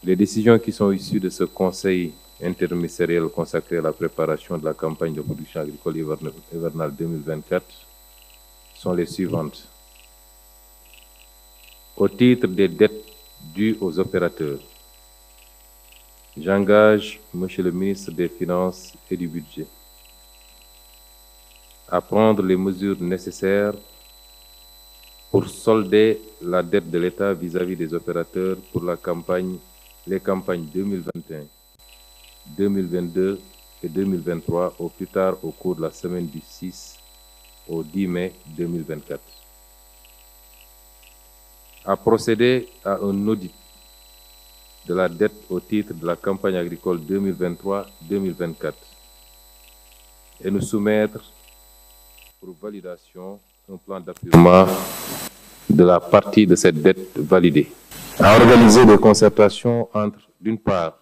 Les décisions qui sont issues de ce conseil interministériel consacré à la préparation de la campagne de production agricole hivernale 2024 sont les suivantes. Au titre des dettes dues aux opérateurs, j'engage Monsieur le ministre des Finances et du Budget à prendre les mesures nécessaires pour solder la dette de l'État vis-à-vis des opérateurs pour les campagnes 2021, 2022 et 2023, au plus tard au cours de la semaine du 6 au 10 mai 2024. À procéder à un audit de la dette au titre de la campagne agricole 2023-2024 et nous soumettre pour validation un plan d'apurement de la partie de cette dette validée. À organiser des concertations entre, d'une part,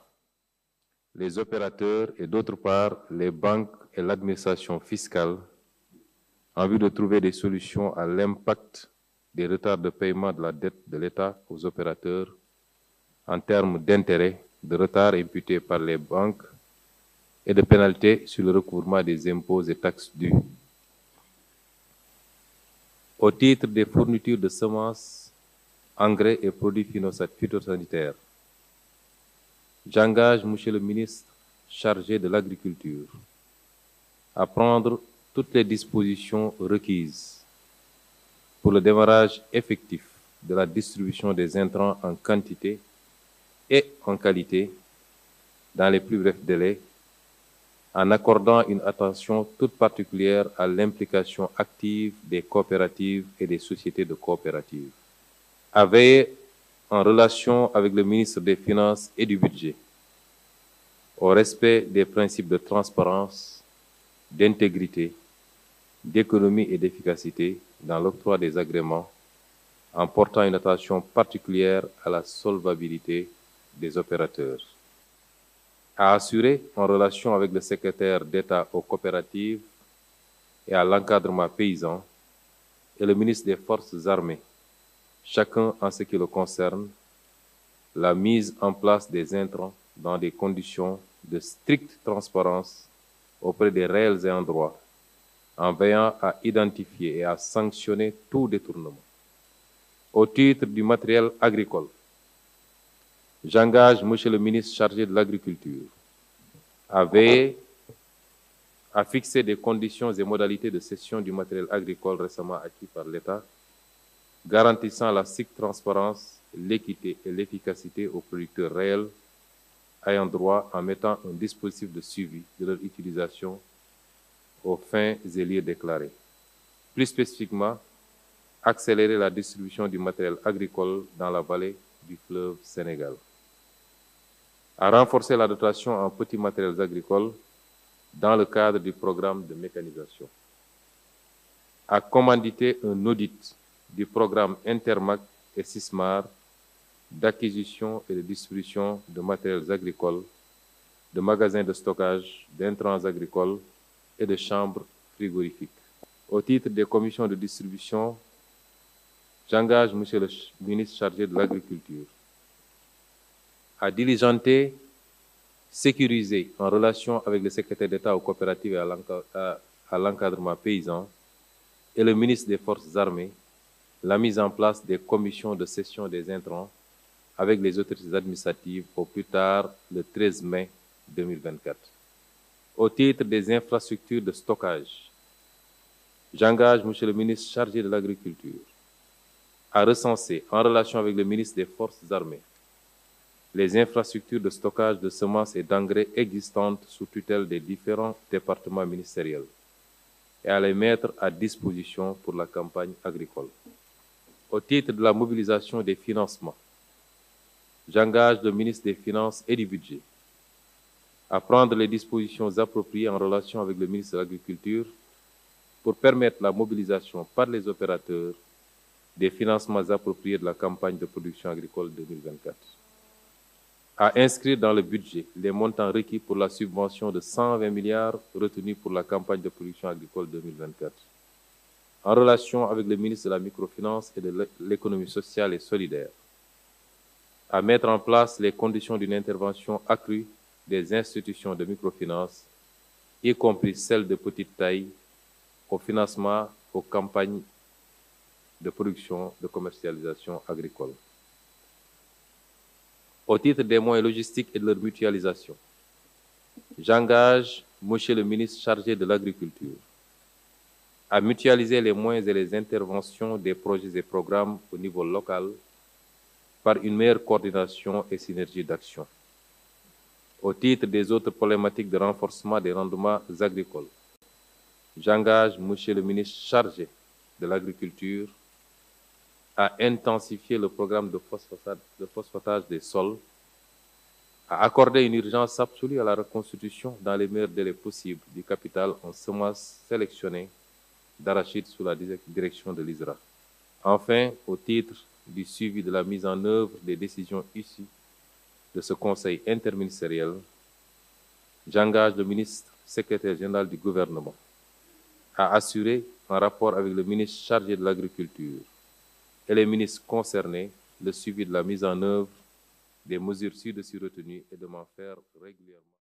les opérateurs et d'autre part, les banques et l'administration fiscale en vue de trouver des solutions à l'impact des retards de paiement de la dette de l'État aux opérateurs en termes d'intérêts, de retards imputés par les banques et de pénalités sur le recouvrement des impôts et taxes dus. Au titre des fournitures de semences, engrais et produits phytosanitaires, j'engage Monsieur le ministre chargé de l'Agriculture à prendre toutes les dispositions requises pour le démarrage effectif de la distribution des intrants en quantité et en qualité dans les plus brefs délais, en accordant une attention toute particulière à l'implication active des coopératives et des sociétés de coopératives. À veiller, en relation avec le ministre des Finances et du Budget, au respect des principes de transparence, d'intégrité, d'économie et d'efficacité dans l'octroi des agréments, en portant une attention particulière à la solvabilité des opérateurs. À assurer, en relation avec le secrétaire d'État aux coopératives et à l'encadrement paysan et le ministre des Forces armées, chacun en ce qui le concerne, la mise en place des intrants dans des conditions de stricte transparence auprès des réels ayants droit, en veillant à identifier et à sanctionner tout détournement. Au titre du matériel agricole, j'engage Monsieur le ministre chargé de l'Agriculture à veiller à fixer des conditions et modalités de cession du matériel agricole récemment acquis par l'État, garantissant la stricte transparence, l'équité et l'efficacité aux producteurs réels ayant droit en mettant un dispositif de suivi de leur utilisation aux fins et lieux déclarés. Plus spécifiquement, accélérer la distribution du matériel agricole dans la vallée du fleuve Sénégal. À renforcer la dotation en petits matériels agricoles dans le cadre du programme de mécanisation. À commanditer un audit du programme Intermac et Sismar d'acquisition et de distribution de matériels agricoles, de magasins de stockage, d'intrants agricoles et de chambres frigorifiques. Au titre des commissions de distribution, j'engage Monsieur le ministre chargé de l'Agriculture à diligenter, sécuriser en relation avec le secrétaire d'État aux coopératives et à l'encadrement paysan et le ministre des Forces armées la mise en place des commissions de cession des intrants avec les autorités administratives au plus tard le 13 mai 2024. Au titre des infrastructures de stockage, j'engage Monsieur le ministre chargé de l'Agriculture à recenser, en relation avec le ministre des Forces armées, les infrastructures de stockage de semences et d'engrais existantes sous tutelle des différents départements ministériels et à les mettre à disposition pour la campagne agricole. Au titre de la mobilisation des financements, j'engage le ministre des Finances et du Budget à prendre les dispositions appropriées en relation avec le ministre de l'Agriculture pour permettre la mobilisation par les opérateurs des financements appropriés de la campagne de production agricole 2024. À inscrire dans le budget les montants requis pour la subvention de 120 milliards retenus pour la campagne de production agricole 2024. En relation avec le ministre de la Microfinance et de l'Économie sociale et solidaire, à mettre en place les conditions d'une intervention accrue des institutions de microfinance, y compris celles de petite taille, au financement aux campagnes de production, de commercialisation agricole. Au titre des moyens logistiques et de leur mutualisation, j'engage Monsieur le ministre chargé de l'Agriculture à mutualiser les moyens et les interventions des projets et programmes au niveau local par une meilleure coordination et synergie d'action. Au titre des autres problématiques de renforcement des rendements agricoles, j'engage Monsieur le ministre chargé de l'Agriculture à intensifier le programme de phosphatage des sols, à accorder une urgence absolue à la reconstitution dans les meilleurs délais possibles du capital en semences sélectionnées d'arachide sous la direction de l'ISRA. Enfin, au titre du suivi de la mise en œuvre des décisions issues de ce Conseil interministériel, j'engage le ministre secrétaire général du gouvernement à assurer, en rapport avec le ministre chargé de l'Agriculture et les ministres concernés, le suivi de la mise en œuvre des mesures ci-dessus retenues et de m'en faire régulièrement.